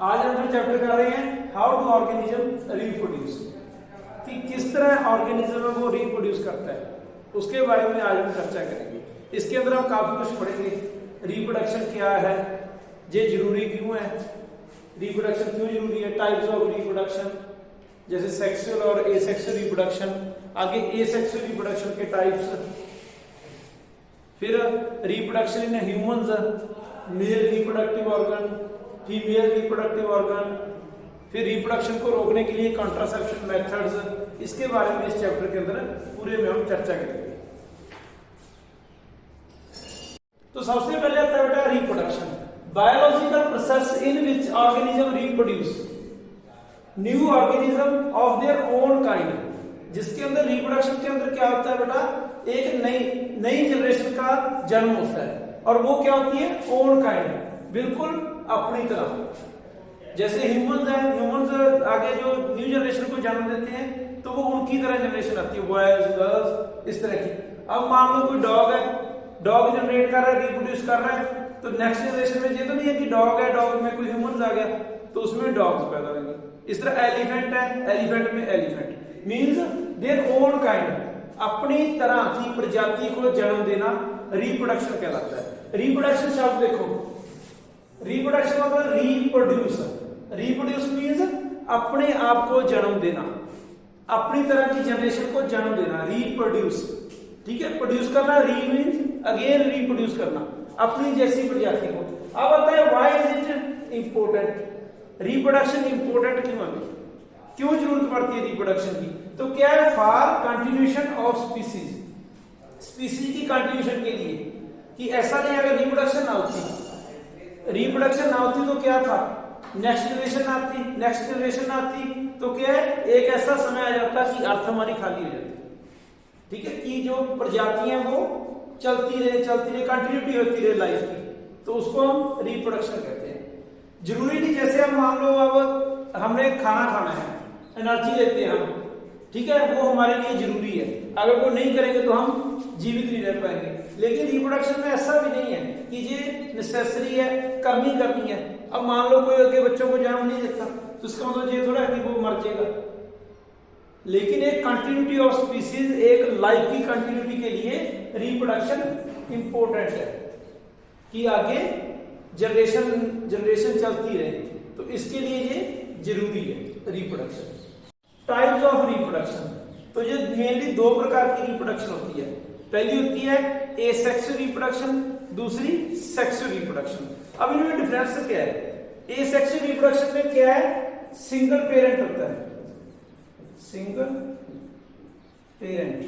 आज हम जो चैप्टर कर रहे हैं हाउ डू ऑर्गेनिज्म रिप्रोड्यूस, कि किस तरह ऑर्गेनिज्म है वो रिप्रोड्यूस करता है, उसके बारे में आज हम चर्चा करेंगे। इसके अंदर हम काफी कुछ पढ़ेंगे। रिप्रोडक्शन क्या है, ये जरूरी क्यों है, रिप्रोडक्शन क्यों जरूरी है, टाइप्स ऑफ रिप्रोडक्शन जैसे सेक्सुअल और एसेक्सुअल रिप्रोडक्शन, आगे एसेक्सुअल रिप्रोडक्शन के टाइप्स, फिर reproduction in humans, male reproductive organ, female reproductive organ, फिर रिप्रोडक्शन को रोकने के लिए कॉन्ट्रासेप्शन मेथड्स, इसके बारे में इस चैप्टर के अंदर पूरे में हम चर्चा करेंगे। तो सबसे पहले आता है बेटा reproduction, biological process in which organism reproduce new organism of their own kind, जिसके अंदर रिप्रोडक्शन के अंदर क्या होता है बेटा, एक नई जनरेशन का जन्म होता है, और वो क्या होती है, ओन काइंड, बिल्कुल अपनी तरह। जैसे ह्यूमंस है, ह्यूमंस आगे जो न्यू जनरेशन को जन्म देते हैं तो वो उनकी तरह जनरेशन आती है, बॉयज गर्ल्स इस तरह की। अब मान लो कोई डॉग है, डॉग जनरेट कर रहा है, रिप्रोड्यूस कर रहा है, तो नेक्स्ट जनरेशन में ये तो नहीं है कि डॉग है, डॉग में कोई ह्यूमंस आ गया तो उसमें डॉग्स पैदा होंगे। इस तरह एलिफेंट है, एलिफेंट में elephant, means their own kind, अपनी तरह की प्रजाति को जन्म देना रिप्रोडक्शन कहलाता है। रिप्रोडक्शन शब्द देखो, रिप्रोडक्शन मतलब रिप्रोड्यूस, रिप्रोड्यूस मींस अपने आप को जन्म देना, अपनी तरह की जनरेशन को जन्म देना, रिप्रोड्यूस, ठीक है। प्रोड्यूस करना, री मींस अगेन रिप्रोड्यूस करना, अपनी जैसी प्रजाति को। अब आता है why is it important, reproduction important क्यों है, क्यों जरूरत पड़ती है रिप्रोडक्शन की, तो क्या है, for continuation of species, species की कंटिन्यूएशन के लिए, कि ऐसा नहीं अगर रिप्रोडक्शन ना होती, रिप्रोडक्शन ना होती तो क्या था, नेक्स्ट जनरेशन आती, नेक्स्ट जनरेशन आती तो क्या है, एक ऐसा समय आ जाता कि अर्थ हमारी खाली हो जाती, ठीक है, कि जो प्रजातियां वो चलती रहे, कंटिन्यूटी होती रहे लाइफ की, तो उसको हम रिप्रोडक्शन कहते हैं। जरूरी नहीं, जैसे हम मान लो अब हमने खाना खाना है, एनर्जी लेते हैं हम, ठीक है, वो हमारे लिए जरूरी है, अगर वो नहीं करेंगे तो हम जीवित नहीं रह पाएंगे। लेकिन रिप्रोडक्शन में ऐसा भी नहीं है कि ये नेसेसरी है, करनी है। अब मान लो कोई आगे बच्चों को जन्म नहीं देता तो इसका मतलब ये थोड़ा है कि वो मर जाएगा, लेकिन एक कंटिन्यूटी ऑफ स्पीसीज, एक लाइफ की कंटिन्यूटी के लिए रिप्रोडक्शन इंपॉर्टेंट है, कि आगे जनरेशन चलती रहे, तो इसके लिए ये जरूरी है रिप्रोडक्शन। टाइप्स ऑफ रिप्रोडक्शन, तो ये मेनली दो प्रकार की रिप्रोडक्शन होती है। पहली होती है एसेक्सुअल रिप्रोडक्शन, दूसरी सेक्सुअल रिप्रोडक्शन। अब इनमें डिफरेंस क्या है, एसेक्सुअल रिप्रोडक्शन में क्या है, सिंगल पेरेंट होता है, सिंगल पेरेंट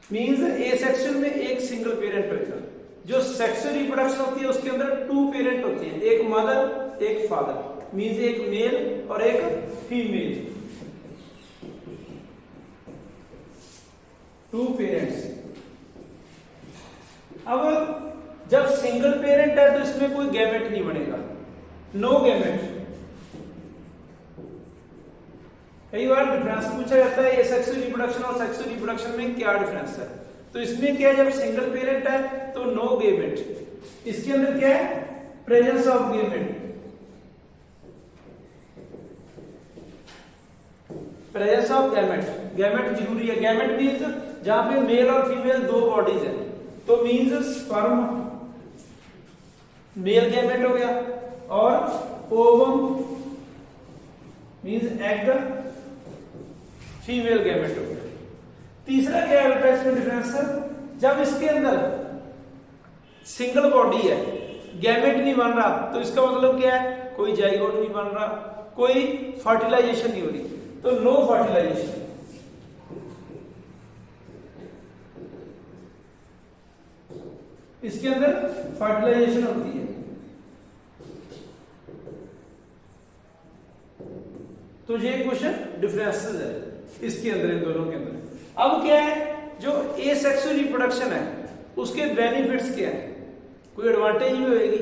मींस एसेक्सुअल में एक सिंगल पेरेंट होगा। जो सेक्सुअल रिप्रोडक्शन होती है उसके अंदर टू पेरेंट होते हैं, एक मदर एक फादर, मींस एक मेल और एक फीमेल, टू पेरेंट्स। अब जब सिंगल पेरेंट है तो इसमें कोई गैमेट नहीं बनेगा, नो गैमेट। कई बार डिफरेंस पूछा जाता है एसेक्सुअल रिप्रोडक्शन और सेक्सुअल रिप्रोडक्शन में क्या डिफरेंस है, तो इसमें क्या है, जब सिंगल पेरेंट है तो नो गैमेट, इसके अंदर क्या है, presence of gamete, presence of gamete, gamete जरूरी है। गैमेट मींस जहां पे मेल और फीमेल दो बॉडीज है, तो मींस स्पर्म मेल गैमेट हो गया, और ovum means egg female gamete हो गया। तीसरा क्या है इसमें डिफरेंस, जब इसके अंदर सिंगल बॉडी है, गैमेट नहीं बन रहा, तो इसका मतलब क्या है, कोई जाइगोट नहीं बन रहा, कोई फर्टिलाइजेशन नहीं हो रही, तो नो फर्टिलाइजेशन। इसके अंदर फर्टिलाइजेशन होती है, तो ये कुछ डिफरेंसेस है इसके अंदर, इन दोनों के अंदर। अब क्या है, जो एसेक्सुअल रिप्रोडक्शन है उसके बेनिफिट्स क्या है, कोई एडवांटेज भी होगी,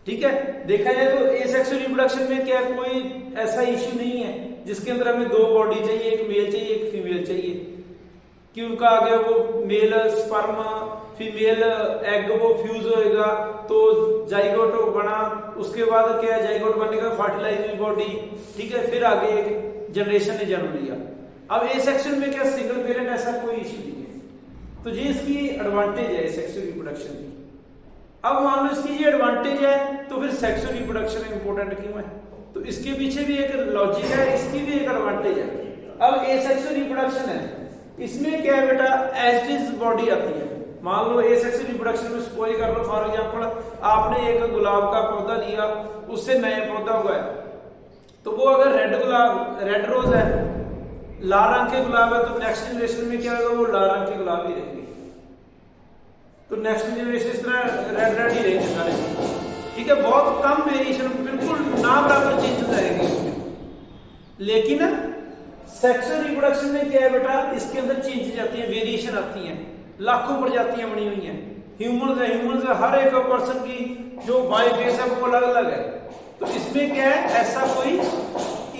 ठीक है। देखा जाए तो एसेक्सुअल रिप्रोडक्शन में क्या कोई ऐसा इश्यू नहीं है जिसके अंदर हमें दो बॉडी चाहिए, एक मेल चाहिए एक फीमेल चाहिए, कि उनका आगे वो मेल स्पर्म फीमेल एग वो फ्यूज होएगा तो जाइगोट बना, उसके बाद क्या है जाइगोट बनने का फर्टिलाइज हुई बॉडी, ठीक है, फिर आगे एक जनरेशन ने जन्म लिया। अब ए सेक्शन में क्या सिंगल पेरेंट ऐसा कोई इशू नहीं है, तो ये इसकी एडवांटेज है सेक्सुअल रिप्रोडक्शन की। अब मान लो इसकी ये एडवांटेज है तो फिर सेक्सुअल रिप्रोडक्शन इंपॉर्टेंट क्यों है, तो इसके पीछे भी एक लॉजिक है, इसकी भी एक एडवांटेज है। अब एसेक्सुअल रिप्रोडक्शन है, इसमें क्या है बेटा एज इज बॉडी आती है। मान लो एसेक्सुअल रिप्रोडक्शन में सपोज कर लो फॉर एग्जांपल आपने एक गुलाब का पौधा लिया, उससे नया पौधा उगाया, तो वो अगर रेड रोज है, लाल रंग के गुलाब है, तो नेक्स्ट जनरेशन में क्या होगा वो लाल रंग के गुलाब ही रहेंगे, तो नेक्स्ट जनरेशन इस तरह रेड ही रहेंगे सारे, ठीक है, बहुत कम वेरिएशन, बिल्कुल ना बराबर चेंजेस आएंगे इसमें। लेकिन सेक्सुअल रिप्रोडक्शन में क्या है बेटा, इसके अंदर चेंजेस आती है, वेरिएशन आती है, लाखों प्रजातियां बनी हुई हैं, ह्यूमंस है, हर एक पर्सन की जो बाई फेस है वो अलग अलग है, तो इसमें क्या है ऐसा कोई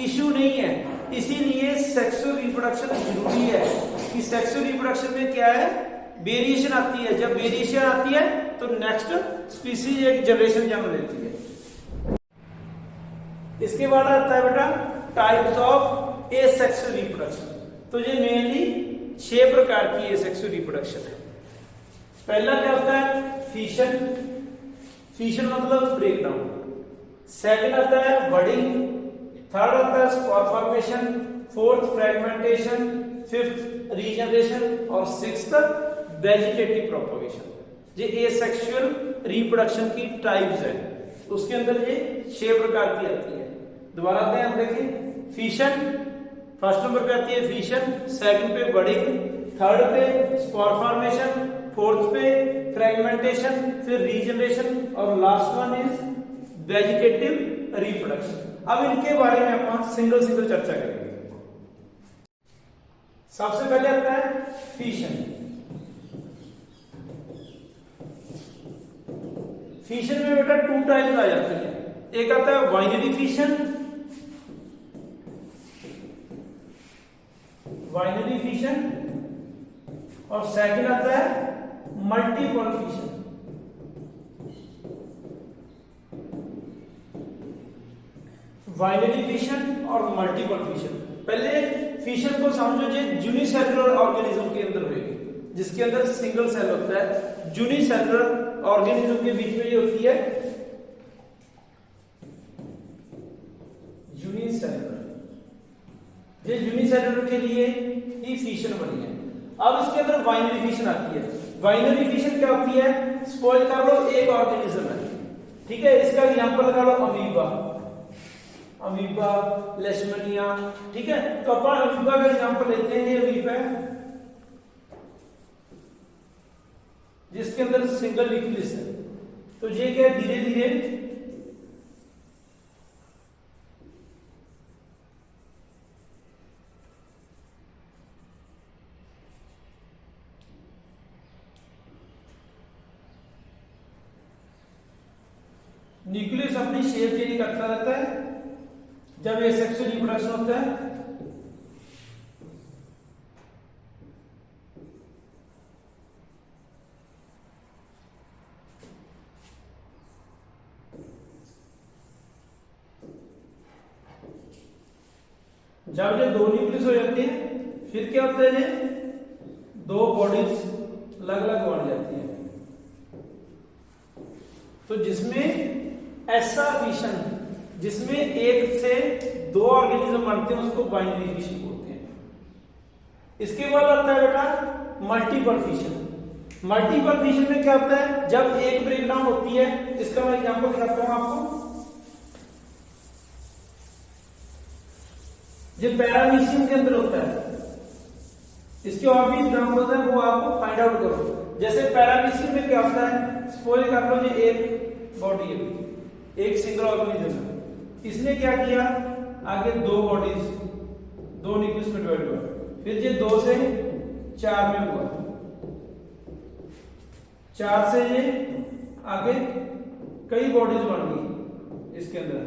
इश्यू नहीं है। इसीलिए सेक्सुअल रिप्रोडक्शन जरूरी है कि सेक्सुअल रिप्रोडक्शन में क्या है वेरिएशन आती है, जब वेरिएशन आती है तो नेक्स्ट स्पीसीज एक जनरेशन जन्म लेती है। इसके बाद आता है बेटा टाइप्स ऑफ एसेक्सुअल रिप्रोडक्शन, तो ये मेनली 6 प्रकार की एसेक्सुअल रिप्रोडक्शन है। पहला क्या होता है फिशन, फिशन मतलब ब्रेकडाउन, सेकंड आता है बडिंग, थर्ड आता है spore formation, fourth fragmentation, fifth regeneration और सिक्स्थ वेजिटेटिव प्रोपगेशन। ये एसेक्सुअल रिप्रोडक्शन की टाइप्स है, उसके अंदर ये 6 प्रकार की आती है। दोबारा आते हैं हम देखें, फिशन फर्स्ट नंबर पे आती है फिशन, सेकंड पे बडिंग, थर्ड पे स्पोर फॉर्मेशन, फोर्थ पे फ्रेगमेंटेशन, फिर रीजनरेशन और last one is vegetative reproduction. अब इनके बारे में अपन सिंगल चर्चा करेंगे। सबसे पहले आता है फिशन। फिशन में बेटा 2 टाइप्स आ जाती है, एक आता है बाइनरी फिशन, और सेकंड आता है मल्टीपल फिशन। बाइनरी फिशन और मल्टीपल फिशन। पहले फिशन को समझो जो यूनिसेलुलर ऑर्गेनिज्म के अंदर होगी, जिसके अंदर सिंगल सेल होता है, यूनिसेलुलर ऑर्गेनिज्म के बीच में ये होती है यूनिसेलुलर, ये यूनिसेलुलर के लिए ही फिशन बनी है। अब इसके अंदर बाइनरी फिशन आती है। बाइनरी फिशन क्या होती है, सपोज कर लो एक ऑर्गेनिज्म है, ठीक है, इसका एग्जांपल लगा लो अमीबा, लेशमनिया, ठीक है, तो अपन अमीबा का एग्जांपल लेते हैं, ये अमीबा है जिसके अंदर सिंगल न्यूक्लियस है, तो ये क्या धीरे धीरे न्यूक्लियस अपनी शेप चेंज करता रहता है जब ये सेक्सुअल रिप्रोडक्शन होता है। जब ये 2 न्यूक्लियस हो जाते हैं फिर क्या होता है, ये 2 बॉडीज अलग अलग बन जाती है, तो जिसमें ऐसा फिशन जिसमें एक से 2 ऑर्गेनिज्म बनते हैं उसको बाइनरी फिशन बोलते हैं। इसके बाद आता है बेटा मल्टीपल फिशन। मल्टीपल फिशन में क्या होता है, जब एक ब्रेकडाउन होती है, इसका मैं एग्जांपल दिखाता हूं आपको, जो पैरामीशियम के अंदर होता है, इसके और भी एग्जांपल्स हैं, वो आपको फाइंड आउट करो। जैसे पैरामीशियम में क्या होता है, सपोज कर लो ये एक बॉडी है, एक सिंगल ऑर्गेनिज्म है, इसने क्या किया, आगे 2 बॉडीज 2 न्यूक्लियस में डिवाइड हुआ, फिर ये 2 से 4 में हुआ, 4 से ये आगे कई बॉडीज बन गई इसके अंदर,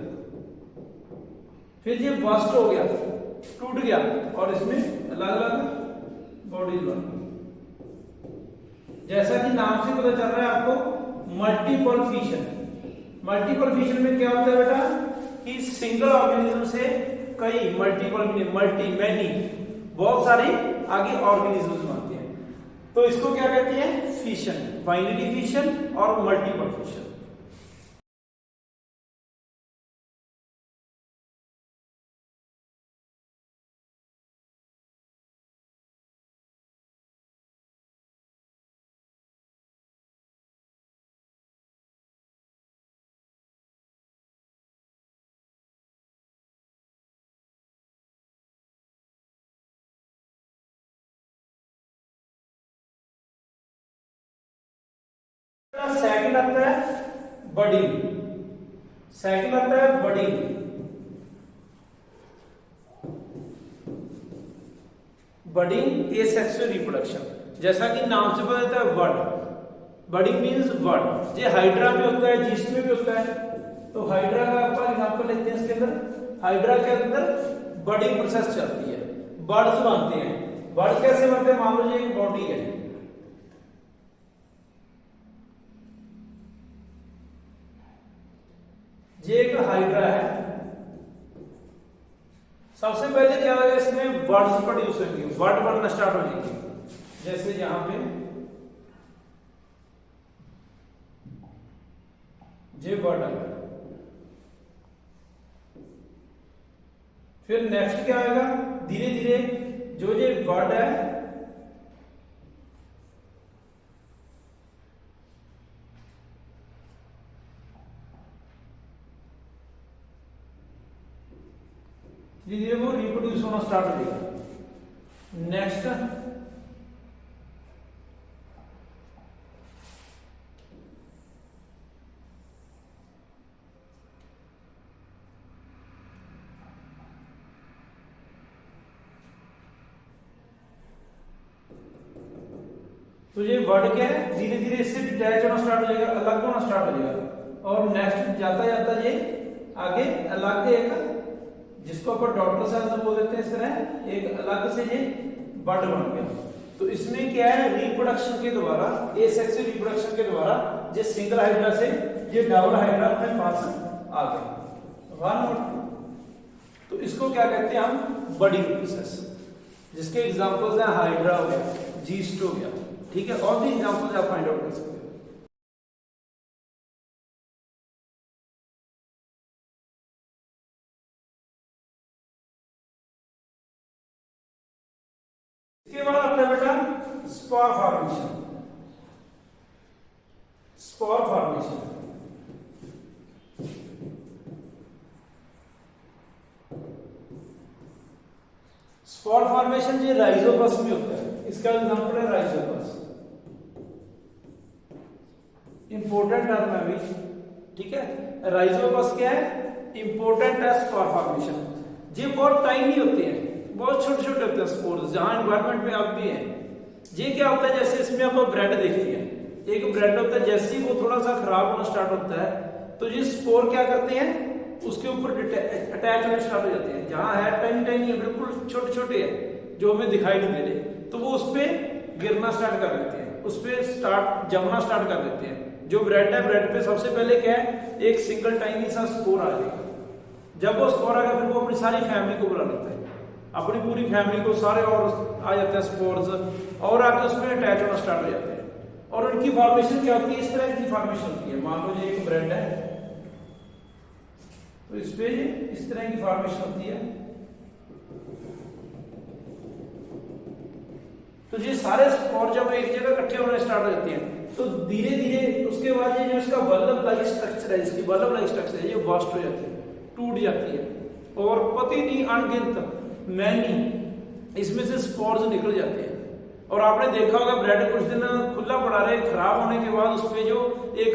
फिर ये बस्ट हो गया, टूट गया और इसमें अलग अलग बॉडीज बन गई। जैसा कि नाम से पता चल रहा है आपको, मल्टीपल फिशन। मल्टीपल फिशन में क्या होता है बेटा कि सिंगल ऑर्गेनिज्म से कई, मल्टीपल मल्टी मैनी, बहुत सारी आगे ऑर्गेनिज्म बनते हैं। तो इसको क्या कहते हैं? फिशन, बाइनरी फिशन और मल्टीपल फिशन। सेकंड आता है बडिंग। सेकंड आता है बडिंग। बडिंग एसेक्सुअल रिप्रोडक्शन, जैसा कि नाम से पता चलता है बड। बडिंग मींस बड। ये हाइड्रा में होता है, जीस्ट में भी होता है। तो हाइड्रा का आपका एग्जांपल लेते हैं। इसके अंदर हाइड्रा के अंदर बडिंग प्रोसेस चलती है, बर्ड्स बनते हैं। बर्ड कैसे बनते हैं? मान लो ये एक बॉडी है, ये एक हाइड्रा है। सबसे पहले क्या होगा, इसमें वर्ड्स प्रोड्यूस होंगे, वर्ड बनना स्टार्ट हो जाएंगे। जैसे यहां पे ये वर्ड आएगा, फिर नेक्स्ट क्या आएगा, धीरे धीरे जो ये वर्ड है धीरे धीरे वो रिप्रोड्यूस होना स्टार्ट हो जाएगा। नेक्स्ट तो ये वर्ड क्या है, धीरे धीरे इससे डिटैच होना स्टार्ट हो जाएगा, अलग होना स्टार्ट हो जाएगा। और नेक्स्ट जाता जाता ये आगे अलग एक, जिसको अपन डॉक्टर साहब बोल देते हैं, इस तरह एक अलग से ये बर्ड बन गया। तो इसमें क्या है, रिप्रोडक्शन के द्वारा, एसेक्सुअल रिप्रोडक्शन के द्वारा ये सिंगल हाइड्रा से ये डबल हाइड्रा अपने पास आ गए। वन और टू। तो इसको क्या कहते हैं हम, बडिंग प्रोसेस, जिसके एग्जांपल्स हैं हाइड्रा हो गया, जीस्ट हो गया, ठीक है, और भी एग्जांपल्स आप फाइंड आउट कर सकते हो। इसके बाद आता है बेटा spore formation. Spore formation spore formation ये राइजोपस में होता है। इसका एग्जांपल है राइजोपस, इंपोर्टेंट टर्म है अभी, ठीक है। राइजोपस क्या है, इंपोर्टेंट है स्पोर फॉर्मेशन। ये बहुत टाइनी होते हैं, बहुत छोटे छोटे होते हैं स्पोर्स, जहां एनवायरमेंट में आप भी हैं। ये क्या होता है, जैसे इसमें आप ब्रेड देखते हैं, एक ब्रेड होता है, जैसे ही वो थोड़ा सा खराब होना स्टार्ट होता है तो ये स्पोर क्या करते हैं, उसके ऊपर अटैच होने स्टार्ट हो जाते हैं। जहां है टाइनी टाइनी है, बिल्कुल छोटे छोटे हैं, जो हमें दिखाई नहीं दे रहे, तो वो उस पर गिरना स्टार्ट कर देते हैं, उस पर जमना स्टार्ट कर देते हैं। जो ब्रेड है, ब्रेड पे सबसे पहले क्या है, एक सिंगल टाइनी सा स्पोर आ जाएगा। जब वो स्पोर आ गया, फिर वो अपनी सारी फैमिली को बुला लेता है, अपनी पूरी फैमिली को, सारे और आ जाते हैं स्पोर्स, और आके उसमें अटैच होना स्टार्ट हो जाते हैं। और उनकी फॉर्मेशन क्या होती है, इस तरह की फॉर्मेशन होती है। मान लो ये एक ब्रेड है, तो इस पे इस तरह की फॉर्मेशन होती है। तो ये सारे स्पोर जब एक जगह इकट्ठे होने स्टार्ट हो जाते हैं, तो धीरे धीरे उसके बाद ये जो इसका बल्ब लाइक स्ट्रक्चर है, इसकी बल्ब लाइक स्ट्रक्चर है, ये वास्ट हो जाती है, टूट जाती है, और पति नहीं अनगिनत मैनी इसमें से स्पोर्स निकल जाते हैं। और आपने देखा होगा ब्रेड कुछ दिन खुला पड़ा रहे, खराब होने के बाद उस पे जो एक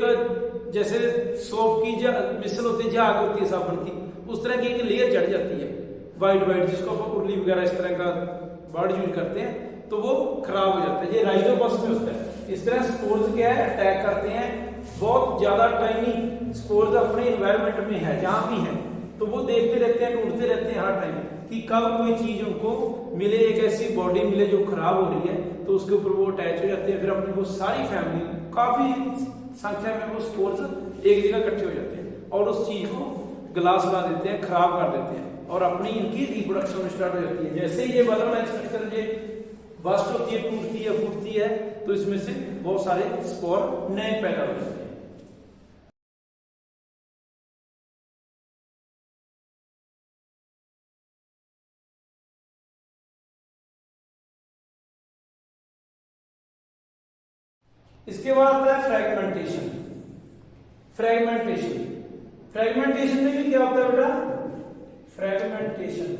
जैसे सोप की मिसल होती है, झाग होती है साबुन की, उस तरह की एक लेयर चढ़ जाती है वाइट वाइट, जिसको आप उर्ली वगैरह इस तरह का वर्ड यूज करते हैं, तो वो खराब हो जाता है। ये राइजोपस में होता है। इस तरह स्पोर्स क्या है, अटैक करते हैं। बहुत ज्यादा टाइनी स्पोर्स अपने एनवायरमेंट में है, जहां भी है, तो वो देखते रहते हैं, ढूंढते रहते हैं हर टाइम, कि कब कोई चीज उनको मिले, एक ऐसी बॉडी मिले जो खराब हो रही है तो उसके ऊपर वो अटैच हो जाते हैं, फिर अपनी वो सारी फैमिली काफी संख्या में वो स्पोर्स एक जगह इकट्ठे हो जाते हैं और उस चीज को ग्लास बना देते हैं, खराब कर देते हैं और अपनी इनकी रिप्रोडक्शन स्टार्ट हो जाती है। जैसे ही ये वाला स्ट्रक्चर ये बस्ट होती है, टूटती है, फूटती है तो इसमें से बहुत सारे स्पोर नए पैदा हो जाते हैं। इसके बाद आता है फ्रेगमेंटेशन। फ्रेगमेंटेशन फ्रेगमेंटेशन में भी क्या होता है बेटा? फ्रेगमेंटेशन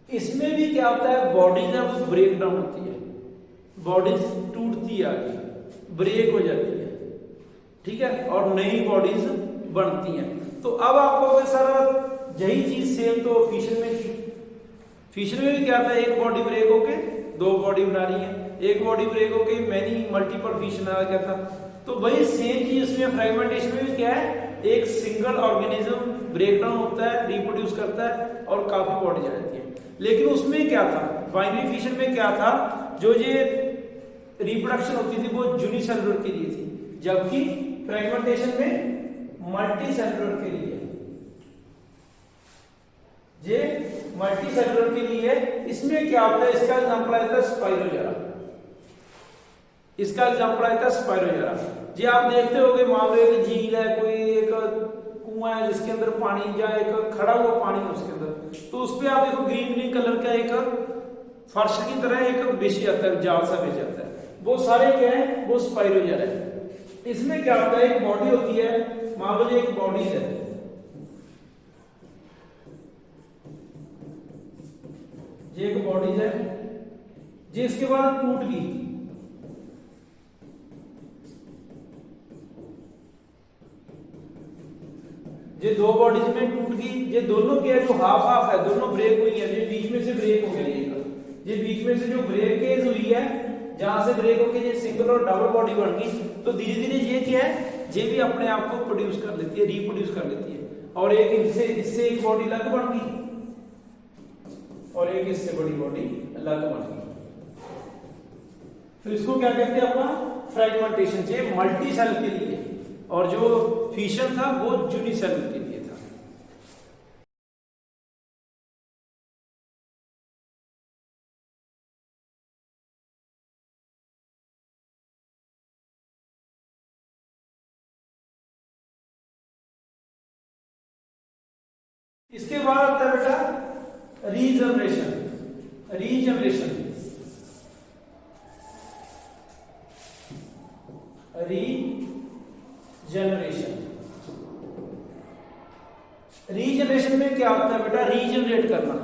इसमें भी क्या होता है? बॉडी जब ब्रेक डाउन होती है, बॉडीज टूटती है, आगे ब्रेक हो जाती है, ठीक है, और नई बॉडीज बनती हैं। तो अब आपको सारा यही चीज सेम तो फिशन में थी। फिशन में भी क्या था? एक बॉडी ब्रेक होके दो बॉडी बना रही है, एक बॉडी ब्रेक होके मैनी मल्टीपल फिशन आ गया था। तो वही सेम चीज इसमें फ्रेगमेंटेशन में भी क्या है? एक सिंगल ऑर्गेनिज्म ब्रेक डाउन होता है, रिप्रोड्यूस करता है और काफी बॉडी आ जाती है। लेकिन उसमें क्या था? बाइनरी फिशन में क्या था? जो ये रिप्रोडक्शन होती थी वो यूनिसेलुलर के लिए थी, जबकि फ्रेगमेंटेशन में मल्टी सेलुलर के लिए। ये मल्टी सेलुलर के लिए इसमें क्या होता है? इसका एग्जांपल आता है स्पाइरोजेरा। इसका एग्जांपल आता है स्पाइरोजेरा। जी आप देखते होंगे, मान लो एक झील है, कोई एक कुआं है जिसके अंदर पानी या एक खड़ा हुआ पानी है उसके अंदर, तो उस पे आप देखो ग्रीन ग्रीन कलर का एक फर्श की तरह एक बिछ जाता है, जाल सा बिछ जाता है। वो सारे क्या है? वो स्पाइरोजेरा है। इसमें क्या होता है? एक बॉडी होती है, मान लो एक बॉडी है, ये एक बॉडी है, जी इसके बाद टूट गई, ये दो बॉडीज में टूट गई, ये दोनों क्या है? जो हाफ हाफ है, दोनों ब्रेक हुई है, ये बीच में से ब्रेक हो गई, ये बीच में से जो ब्रेकेज हुई है, जहां से ब्रेक होके ये सिंगल और डबल बॉडी बन गई, तो धीरे धीरे ये क्या है? ये भी अपने आप को प्रोड्यूस कर लेती है, रिप्रोड्यूस कर लेती है, और एक इससे एक बॉडी अलग बन गई और एक इससे बड़ी बॉडी अलग बन गई। तो इसको क्या कहते हैं? अपना फ्रेगमेंटेशन। ये मल्टी सेल के लिए, और जो फिशन था वो यूनिसेलुलर के लिए था। इसके बाद आता है बेटा रीजनरेशन। रीजनरेशन रीजनरेशन में क्या होता है बेटा? रीजनरेट करना।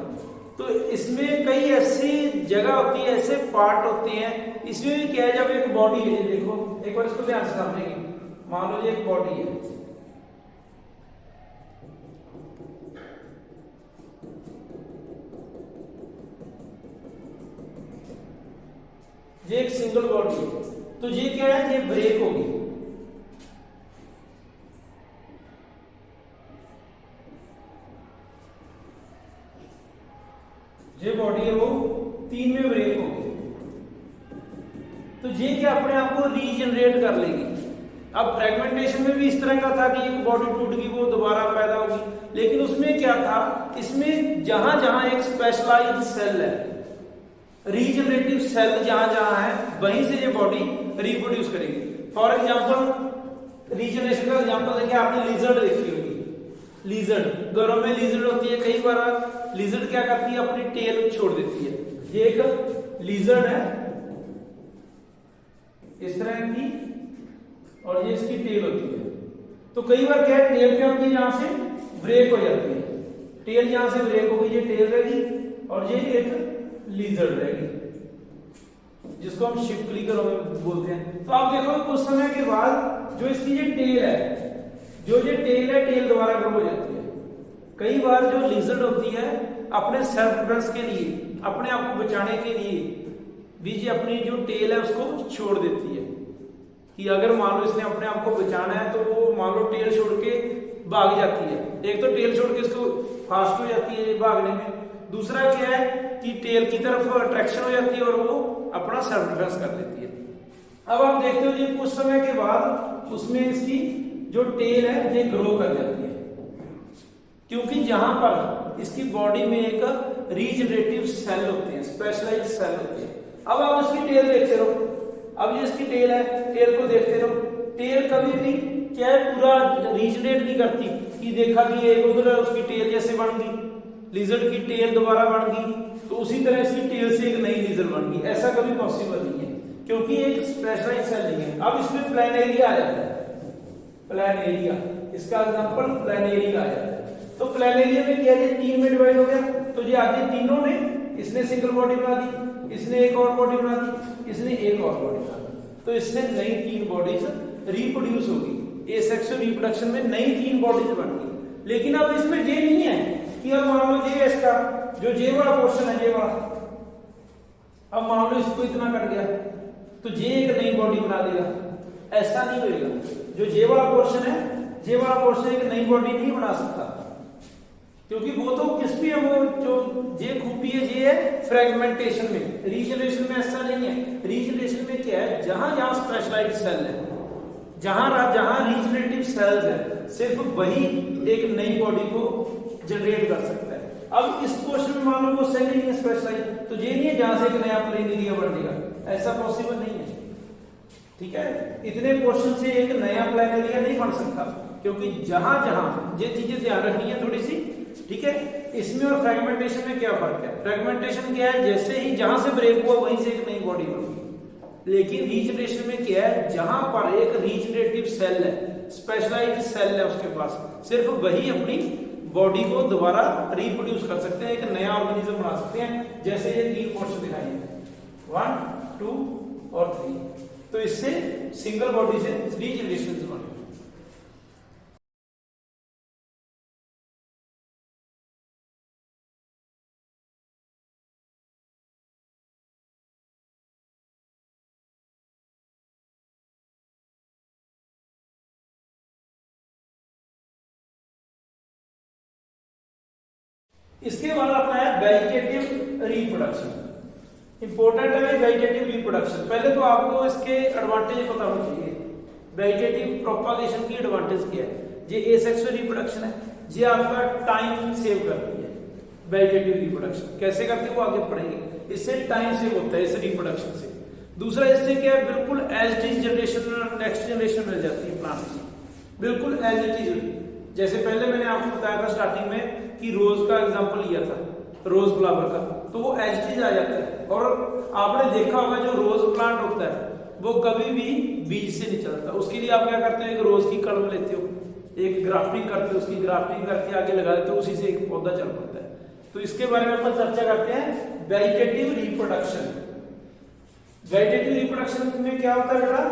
तो इसमें कई ऐसी जगह होती है, ऐसे पार्ट होते हैं, इसमें भी क्या है? जब एक बॉडी है, ये देखो एक बार इसको ध्यान से समझेंगे, मान लो ये एक बॉडी है, ये एक सिंगल बॉडी है, तो ये क्या है? ये ब्रेक होगी, ये बॉडी है वो 3 में ब्रेक होगी, तो ये क्या अपने आप को रीजनरेट कर लेगी। अब फ्रेगमेंटेशन में भी इस तरह का था कि एक बॉडी टूट गई वो दोबारा पैदा होगी, लेकिन उसमें क्या था? इसमें जहां जहां एक स्पेशलाइज्ड सेल है, रीजनरेटिव सेल जहां जहां है, वहीं से ये बॉडी रिप्रोड्यूस करेगी। फॉर एग्जांपल रीजनरेशन का एग्जांपल देखिए, आपने लिजर्ड देखी होगी, लिजर्ड, घरों में लिजर्ड होती है, कई बार लिजर्ड क्या करती है? अपनी टेल छोड़ देती है। ये एक लिजर्ड है इस तरह की, और ये इसकी टेल होती है। तो कई बार क्या है? टेल क्या होती है? यहां से ब्रेक हो जाती है, टेल यहां से ब्रेक हो गई, ये टेल रहेगी और ये एक लिजर्ड रहेगी, जिसको हम शिपकली घरों में बोलते हैं। तो आप देखो कुछ समय के बाद जो इसकी ये टेल है, जो ये टेल है, टेल दोबारा ग्रो हो जाती है। कई बार जो लिजर्ड होती है अपने सेल्फ डिफेंस के लिए, अपने आप को बचाने के लिए भी ये अपनी जो टेल है उसको छोड़ देती है, कि अगर मान लो इसने अपने आप को बचाना है तो वो मान लो टेल छोड़ के भाग जाती है। एक तो टेल छोड़ के इसको फास्ट हो जाती है भागने में, दूसरा क्या है कि टेल की तरफ अट्रैक्शन हो जाती है और वो अपना सेल्फ डिफेंस कर लेती है। अब आप देखते हो जी कुछ समय के बाद उसमें इसकी जो टेल है ये ग्रो कर जाती है, क्योंकि जहां पर इसकी बॉडी में एक रीजनरेटिव सेल होते हैं, स्पेशलाइज्ड सेल होते हैं। अब आप इसकी टेल देखते रहो, अब ये इसकी टेल है, टेल को देखते रहो, टेल कभी भी क्या है पूरा रीजनरेट नहीं करती कि देखा कि एक उधर उसकी टेल जैसे बन गई, लिजर्ड की टेल दोबारा बन गई तो उसी तरह इसकी टेल से एक नई लिजर्ड बन गई, ऐसा कभी पॉसिबल नहीं है क्योंकि एक स्पेशलाइज्ड सेल नहीं है। अब इसमें प्लानेरिया आ जाता है, प्लानेरिया इसका एग्जांपल प्लानेरिया आ जाता है। तो प्लानेरिया में क्या है, 3 में डिवाइड हो गया, तो ये आगे तीनों ने, इसने सिंगल बॉडी बना दी, इसने एक और बॉडी बना दी, इसने एक और बॉडी बना दी, तो इससे नई 3 बॉडीज रिप्रोड्यूस होगी। एसेक्सुअल रिप्रोडक्शन में नई 3 बॉडीज बन गई। लेकिन अब इसमें ये नहीं है कि अब मान लो ये इसका जो जे वाला पोर्शन है, जे वाला, अब मान लो इसको इतना कट गया तो जे एक नई बॉडी बना देगा, ऐसा नहीं होगा। जो जे वाला पोर्शन है, जे वाला पोर्शन एक नई बॉडी नहीं बना सकता, क्योंकि वो तो किस भी है, वो जो जे खूबी है ये है फ्रेगमेंटेशन में, रीजनरेशन में ऐसा नहीं है। रीजनरेशन में क्या है, जहां जहां स्पेशलाइज्ड सेल है, जहां जहां रीजनरेटिव सेल्स है, सिर्फ वही एक नई बॉडी को जनरेट कर सकता है। अब इस पोर्शन में मान लो वो सेल नहीं है स्पेशलाइज्ड, तो ये नहीं है जहां से एक नया प्लेनेरिया बनेगा, ऐसा पॉसिबल नहीं है। ठीक है, इतने पोर्शन से एक नया प्लेनेरिया नहीं बन सकता, क्योंकि जहां जहां ये चीजें ध्यान रखनी है थोड़ी सी। ठीक है, इसमें और फ्रेगमेंटेशन में क्या फर्क है? फ्रेगमेंटेशन क्या है, जैसे ही जहां से ब्रेक हुआ वहीं से एक नई बॉडी बनेगी। लेकिन रीजनरेशन में क्या है, जहां पर एक रीजनरेटिव सेल है, स्पेशलाइज्ड सेल है उसके पास, सिर्फ वही अपनी बॉडी को दोबारा रिप्रोड्यूस कर सकते हैं, एक नया ऑर्गेनिज्म बना सकते हैं। जैसे ये 3 पोर्शन दिखाई है, 1, 2 और 3, तो इससे सिंगल बॉडी से 3 जनरेशन बने। इसके बाद आता है वेजिटेटिव रिप्रोडक्शन। इंपॉर्टेंट है वेजिटेटिव रिप्रोडक्शन। पहले तो आपको इसके एडवांटेज पता होना चाहिए। वेजिटेटिव प्रोपागेशन की एडवांटेज क्या है? ये एसेक्सुअल रिप्रोडक्शन है, ये आपका टाइम सेव करती है। वेजिटेटिव रिप्रोडक्शन कैसे करती है वो आगे पढ़ेंगे। इससे टाइम सेव होता है इस रिप्रोडक्शन से। दूसरा इससे क्या है, बिल्कुल as it is generation next generation मिल जाती है प्लांट की, बिल्कुल एज इट इज। जैसे पहले मैंने आपको बताया था स्टार्टिंग में कि रोज का एग्जांपल लिया था, रोज फ्लावर का, तो वो एज इट इज आ जाता है। और आपने देखा होगा जो रोज प्लांट होता है वो कभी भी बीज से नहीं चलता। उसके लिए आप क्या करते हो, एक रोज की कलम लेते हो, एक ग्राफ्टिंग करते हो, उसकी ग्राफ्टिंग करके आगे लगा देते हो, उसी से एक पौधा चल पड़ता है। तो इसके बारे में अपन चर्चा करते हैं, वेजिटेटिव रिप्रोडक्शन। वेजिटेटिव रिप्रोडक्शन में क्या होता है बेटा?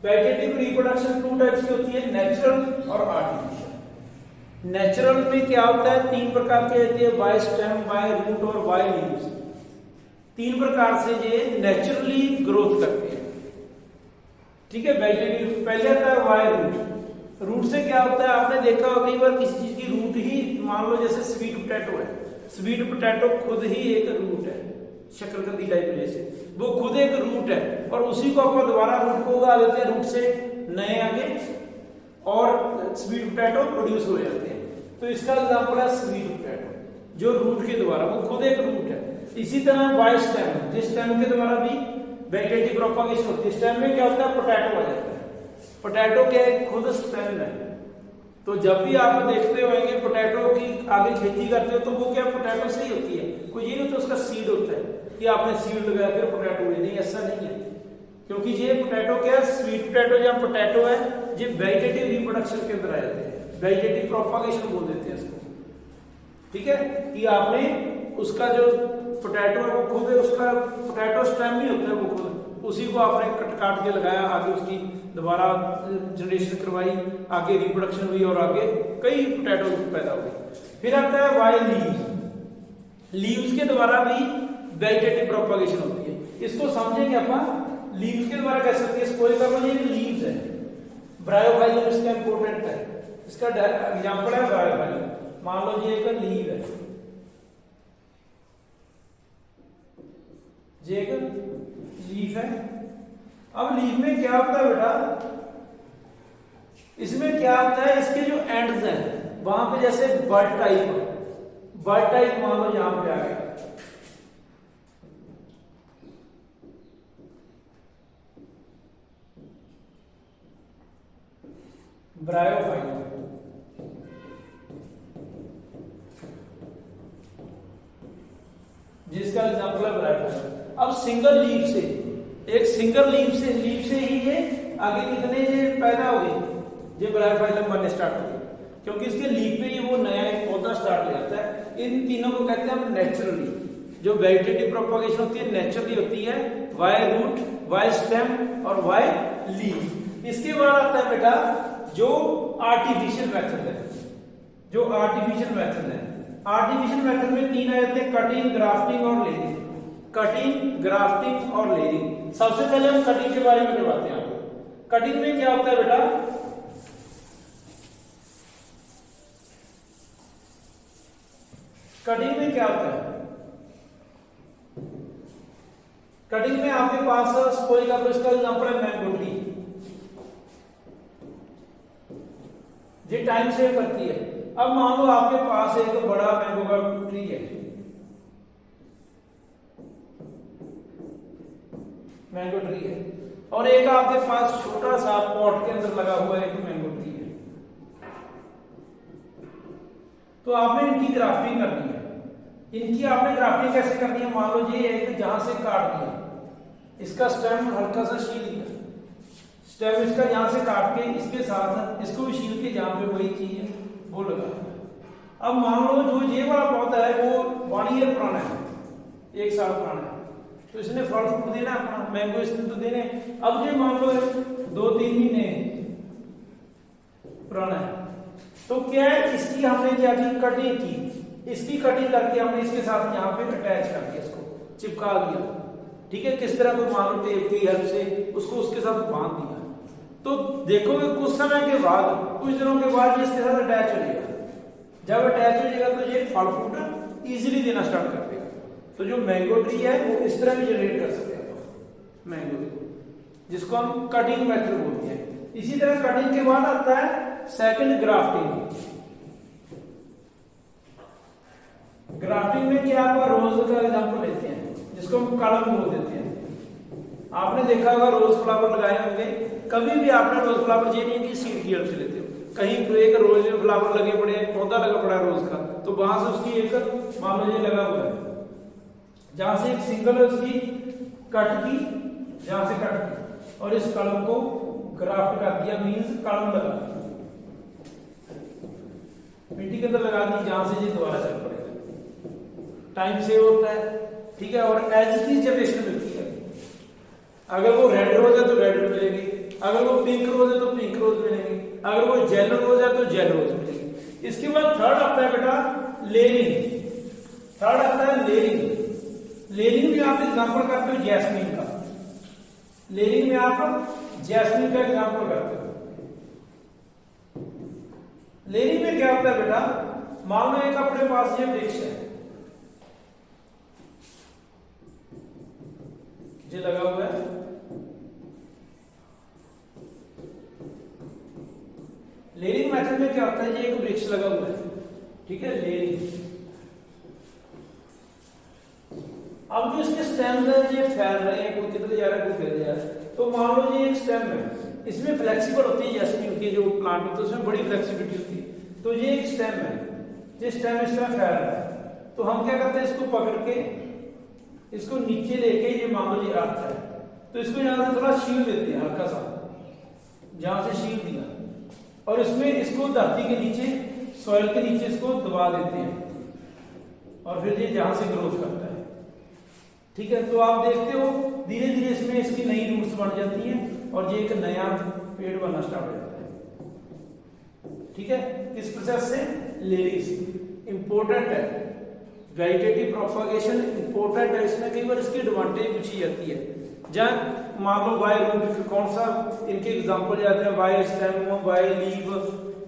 वेजिटेटिव रिप्रोडक्शन 2 टाइप्स की होती है, नेचुरल और आर्टिफिशियल। नेचुरल में क्या होता है, 3 प्रकार के होते हैं, बाय स्टेम, बाय रूट और बाय लीव्स। 3 प्रकार से ये नेचुरली ग्रोथ करते हैं। ठीक है, वेजिटेटिव पहले आता है बाय रूट। रूट से क्या होता है, आपने देखा होगा कई बार किसी चीज की रूट ही, मान लो जैसे स्वीट पोटैटो है, स्वीट पोटैटो खुद ही एक रूट है, शक्करकंदी टाइप जैसे, वो खुद एक रूट है, और उसी को अपन दोबारा रूट को उगा लेते हैं, रूट से नए आगे और स्वीट पोटैटो प्रोड्यूस हो जाते हैं। तो इसका एग्जांपल है स्वीट पोटैटो, जो रूट के द्वारा, वो खुद एक रूट है। इसी तरह बाय स्टेम, जिस स्टेम के द्वारा भी वेजिटेटिव प्रोपागेशन होती है। स्टेम में क्या होता है, पोटैटो आ जाता है। पोटैटो क्या है, खुद स्टेम है। तो जब भी आप देखते होंगे पोटैटो की आगे खेती करते हो तो वो क्या पोटैटो से ही होती है, कोई ये नहीं तो उसका सीड होता है कि आपने सीड लगाया फिर पोटैटो हुई, नहीं, ऐसा नहीं है। क्योंकि ये पोटैटो क्या है, स्वीट पोटैटो या पोटैटो है, ये वेजिटेटिव रिप्रोडक्शन के अंदर आ जाते हैं, वेजिटेटिव प्रोपागेशन बोल देते हैं इसको। ठीक है, कि आपने उसका जो पोटैटो है वो खुद है, उसका पोटैटो स्टेम नहीं होता है, वो खुद उसी को आपने काट के लगाया, आगे उसकी दोबारा जनरेशन करवाई, आगे रिप्रोडक्शन हुई और आगे कई पोटैटो पैदा हुए। फिर आता है वाई लीव्स। लीव्स के द्वारा भी वेजिटेटिव प्रोपागेशन होती है। इसको समझेंगे अपन, लीव्स के द्वारा कैसे होती है। सपोज कर लो ये लीव्स है, ब्रायोफाइलम इसका इंपॉर्टेंट है, इसका एग्जांपल है ब्रायोफाइलम। मान लो ये एक लीव है, ये एक लीफ है। अब लीफ में क्या होता है बेटा, इसमें क्या होता है, इसके जो एंड्स हैं वहां पे जैसे बड टाइप मान लो यहां पे आ गया, ब्रायोफाइलम, जिसका एग्जांपल है ब्रायोफाइलम। अब सिंगल लीफ से, एक सिंगल लीफ से ही ये आगे कितने ये पैदा हो गए, ये ब्रायोफाइलम बनने स्टार्ट हो गए, क्योंकि इसके लीफ पे ही वो नया एक पौधा स्टार्ट हो जाता है। इन तीनों को कहते हैं हम नेचुरली, जो वेजिटेटिव प्रोपगेशन होती है नेचुरली होती है, वाई रूट, वाई स्टेम और वाई लीफ। इसके बाद आता है बेटा जो आर्टिफिशियल मेथड है, जो आर्टिफिशियल मेथड है। आर्टिफिशियल मेथड में तीन आ जाते हैं, कटिंग, ग्राफ्टिंग और लेयरिंग। कटिंग, ग्राफ्टिंग और लेयरिंग। सबसे पहले हम कटिंग के बारे में करवाते हैं आपको। कटिंग में क्या होता है बेटा, कटिंग में क्या होता है, कटिंग में आपके पास कोई का इसका एग्जांपल है मैंगो ट्री, ये टाइम सेव करती है। अब मान लो आपके पास एक बड़ा मैंगो का ट्री है, मैंगो ट्री है, और एक आपके पास छोटा सा पॉट के अंदर लगा हुआ एक मैंगो ट्री है। तो आपने इनकी ग्राफ्टिंग करनी है। इनकी आपने ग्राफ्टिंग कैसे करनी है, मान लो ये एक जहां से काट दिया, इसका स्टेम हल्का सा छील दिया, स्टेम इसका यहां से काट के इसके साथ इसको भी छील के जहां पे वही चीज है वो लगा। अब मान लो जो ये वाला पौधा है वो 1 ईयर पुराना है, 1 साल पुराना है, तो इसने फल फ्रूट देना अपना, मैंगो इसने तो देने। अब ये मान लो 2-3 महीने पुराना है, तो क्या है, इसकी हमने क्या की, कटिंग की, इसकी कटिंग करके हमने इसके साथ यहाँ पे अटैच कर दिया, इसको चिपका दिया। ठीक है, किस तरह को, मान लो टेप की हेल्प से उसको उसके साथ बांध दिया। तो देखोगे कुछ समय के बाद, कुछ दिनों के बाद ये इसके साथ अटैच हो जाएगा। जब अटैच हो जाएगा तो ये फल फ्रूट इजीली देना स्टार्ट कर देगा। तो जो मैंगो ट्री है वो इस तरह भी जनरेट कर सकते हैं मैंगो ट्री, जिसको हम कटिंग मेथड बोलते हैं। इसी तरह कटिंग के बाद आता है सेकंड ग्राफ्टिंग। ग्राफ्टिंग में क्या आपका रोज का एग्जांपल लेते हैं, जिसको हम कलम बोल देते हैं। आपने देखा होगा रोज फ्लावर लगाए होंगे, कभी भी आपने रोज फ्लावर, ये नहीं कि सीड की हेल्प से लेते हो, कहीं एक रोज फ्लावर लगे पड़े हैं, पौधा लगा पड़ा है रोज का, तो वहां से उसकी एक मान लो ये लगा हुआ है, जहां से एक सिंगल उसकी कट की, जहां से कट की, और इस कलम को ग्राफ्ट कर दिया, मींस कलम लगा दी, मिट्टी के अंदर लगा दी, जहां से ये दोबारा चल पड़ेगा, टाइम सेव होता है। ठीक है, और एज की जनरेशन मिलती है। अगर वो रेड रोज है तो रेड मिलेगी, अगर वो पिंक रोज है तो पिंक रोज मिलेगी, अगर वो येलो रोज है तो येलो रोज मिलेगी। इसके बाद थर्ड आता है बेटा लेयरिंग। थर्ड आता है लेयरिंग। लेयरिंग में आप एग्जांपल करते हो जैस्मीन का, लेयरिंग में आप जैस्मीन का एग्जांपल करते हो। लेयरिंग में क्या होता है बेटा, मान लो एक अपने पास ये वृक्ष है, ये लगा हुआ है, लेयरिंग मेथड में क्या होता है, ये एक वृक्ष लगा हुआ है, ठीक है, लेयरिंग। अब जो इसके स्टेम्स है ये फैल रहे हैं, कोई किधर जा रहा है कोई किधर जा रहा है, तो मान लो ये एक स्टेम है, इसमें फ्लेक्सिबल होती है जैस्मीन की जो प्लांट होता है उसमें बड़ी फ्लेक्सिबिलिटी होती है। तो ये एक स्टेम है, ये स्टेम इस तरह फैल रहा है, तो हम क्या करते हैं, इसको पकड़ के इसको नीचे लेके, ये मान लो ये आता है, तो इसको यहां से थोड़ा शील देते हैं, हल्का सा जहां से शील दिया, और इसमें इसको धरती के नीचे, सॉइल के नीचे इसको दबा देते हैं, और फिर ये जहां से ग्रोथ करता है। ठीक है, तो आप देखते हो धीरे धीरे इसमें इसकी नई रूट्स बन जाती हैं और ये एक नया पेड़ बनना स्टार्ट हो जाता है। ठीक है, इस प्रोसेस से लेयरिंग इंपॉर्टेंट है, वेजिटेटिव प्रोपगेशन इंपॉर्टेंट है। इसमें कई बार इसकी एडवांटेज पूछी जाती है, जहाँ मान लो बाय रूट, कौन सा इनके एग्जांपल जाते हैं, बाय स्टेम, बाय लीव,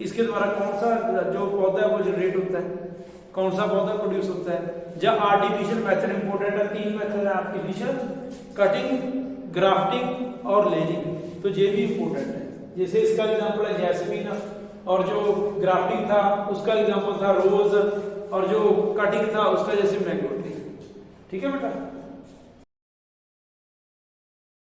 इसके द्वारा कौन सा जो पौधा है वो जनरेट होता है, कौन सा पौधा प्रोड्यूस होता है। जब आर्टिफिशियल मेथड इंपॉर्टेंट है, 3 मेथड है आर्टिफिशियल, कटिंग, ग्राफ्टिंग और लेजिंग, तो ये भी इंपॉर्टेंट है। जैसे इसका एग्जांपल है जैस्मीन, और जो ग्राफ्टिंग था उसका एग्जांपल था रोज, और जो कटिंग था उसका जैसे मैंगो ट्री। ठीक है बेटा।